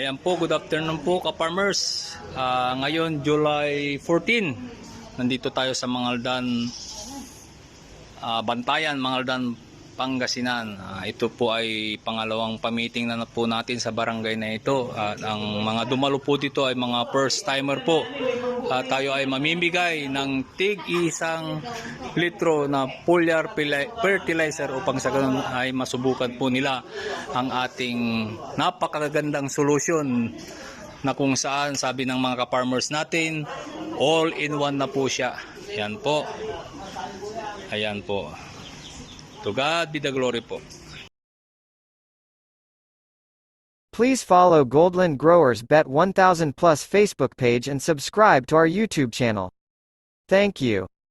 Ayan po, good afternoon po ka-farmers. Ngayon, July 14, nandito tayo sa Mangaldan, Bantayan, Mangaldan, Pangasinan. Ito po ay pangalawang pamiting na po natin sa barangay na ito. Ang mga dumalo po dito ay mga first timer po. Tayo ay mamimigay ng tig-isang litro na foliar fertilizer upang sa ganun ay masubukan po nila ang ating napakagandang solusyon na kung saan sabi ng mga ka-farmers natin, all in one na po siya. Ayan po. Ayan po. To God be the glory po. Please follow Goldland Growers Bet 1000 Plus Facebook page and subscribe to our YouTube channel. Thank you.